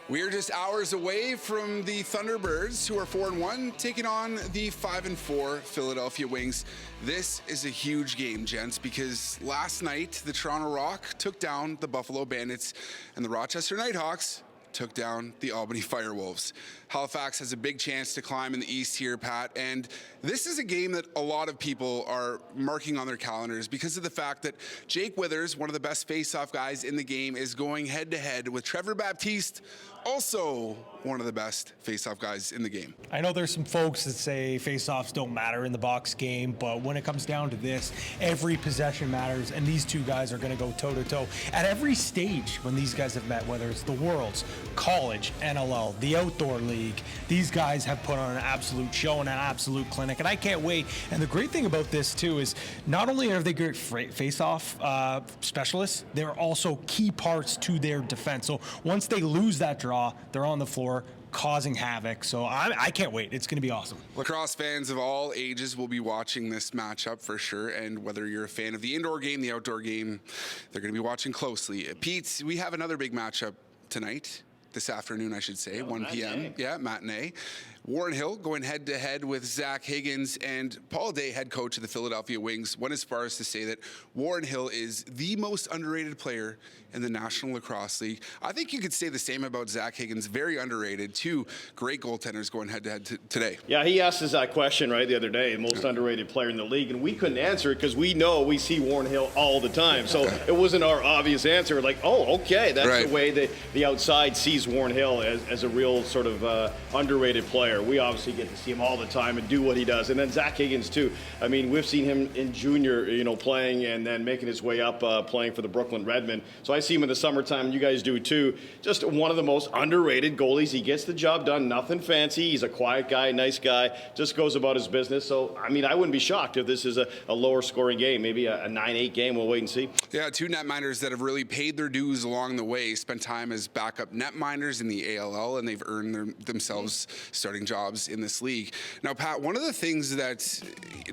We're just hours away from the Thunderbirds, who are 4-1, taking on the 5-4 Philadelphia Wings. This is a huge game, gents, because last night the Toronto Rock took down the Buffalo Bandits and the Rochester Nighthawks took down the Albany Firewolves. Halifax has a big chance to climb in the East here, Pat, and this is a game that a lot of people are marking on their calendars because of the fact that Jake Withers, one of the best face-off guys in the game, is going head-to-head with Trevor Baptiste, also one of the best face-off guys in the game. I know there's some folks that say face-offs don't matter in the box game, but when it comes down to this, every possession matters, and these two guys are going to go toe-to-toe at every stage when these guys have met, whether it's the Worlds, college, NLL, the Outdoor League. These guys have put on an absolute show and an absolute clinic, and I can't wait. And the great thing about this, too, is not only are they great face-off specialists, they're also key parts to their defense. So once they lose that draw, they're on the floor causing havoc. So I can't wait. It's going to be awesome. Lacrosse fans of all ages will be watching this matchup for sure. And whether you're a fan of the indoor game, the outdoor game, they're going to be watching closely. Pete, we have another big matchup tonight. This afternoon, I should say, 1 p.m. Yeah, matinee. Warren Hill going head-to-head with Zach Higgins, and Paul Day, head coach of the Philadelphia Wings, went as far as to say that Warren Hill is the most underrated player in the National Lacrosse League. I think you could say the same about Zach Higgins, very underrated. Two great goaltenders going head-to-head today. Yeah, he asked us that question, right, the other day, most underrated player in the league, and we couldn't answer it because we see Warren Hill all the time. So it wasn't our obvious answer. Like, oh, okay, that's the way that the outside sees Warren Hill as a real sort of underrated player. We obviously get to see him all the time and do what he does. And then Zach Higgins, too. I mean, we've seen him in junior, playing and then making his way up playing for the Brooklyn Redmen. So I see him in the summertime, and you guys do, too. Just one of the most underrated goalies. He gets the job done, nothing fancy. He's a quiet guy, nice guy, just goes about his business. So, I mean, I wouldn't be shocked if this is a lower scoring game, maybe a 9-8 game. We'll wait and see. Yeah, two netminders that have really paid their dues along the way, spent time as backup netminders in the ALL, and they've earned themselves starting jobs in this league. Now, Pat, one of the things that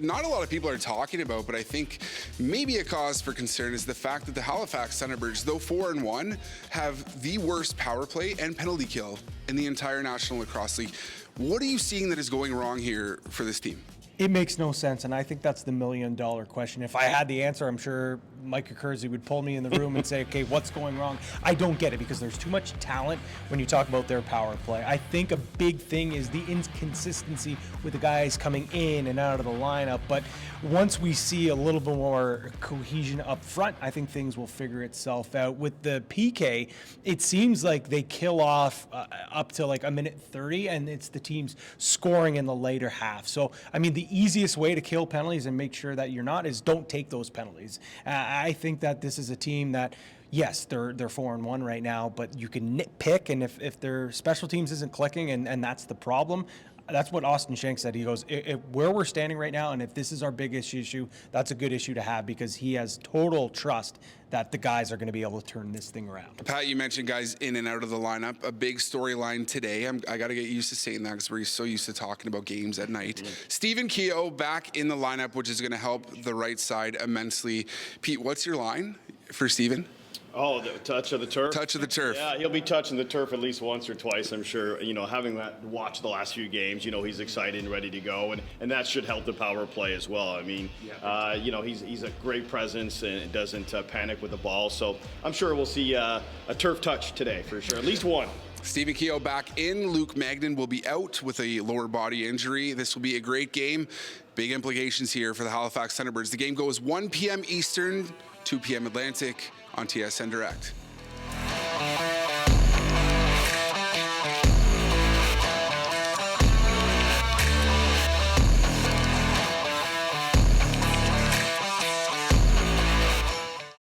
not a lot of people are talking about, but I think maybe a cause for concern, is the fact that the Halifax Thunderbirds, though 4-1, have the worst power play and penalty kill in the entire National Lacrosse League. What are you seeing that is going wrong here for this team? It makes no sense, and I think that's the million-dollar question. If I had the answer, I'm sure Mike Kersey would pull me in the room and say, okay, what's going wrong? I don't get it because there's too much talent when you talk about their power play. I think a big thing is the inconsistency with the guys coming in and out of the lineup, but once we see a little bit more cohesion up front, I think things will figure itself out. With the PK, it seems like they kill off up to like a minute 30, and it's the team's scoring in the later half. So, I mean, the easiest way to kill penalties and make sure that you're not is don't take those penalties. I think that this is a team that, yes, they're 4-1 right now, but you can nitpick, and if their special teams isn't clicking and that's the problem, that's what Austin Shank said. He goes, where we're standing right now, and if this is our biggest issue, that's a good issue to have because he has total trust that the guys are going to be able to turn this thing around. Pat, you mentioned guys in and out of the lineup. A big storyline today. I got to get used to saying that because we're so used to talking about games at night. Stephen Keogh back in the lineup, which is going to help the right side immensely. Pete, what's your line for Stephen? Oh, the touch of the turf? Touch of the turf. Yeah, he'll be touching the turf at least once or twice, I'm sure. Having that watch the last few games, he's excited and ready to go, and that should help the power play as well. I mean, he's a great presence and doesn't panic with the ball, so I'm sure we'll see a turf touch today for sure, at least one. Stephen Keogh back in. Luke Magnan will be out with a lower body injury. This will be a great game. Big implications here for the Halifax Thunderbirds. The game goes 1 p.m. Eastern, 2 p.m. Atlantic on TSN Direct.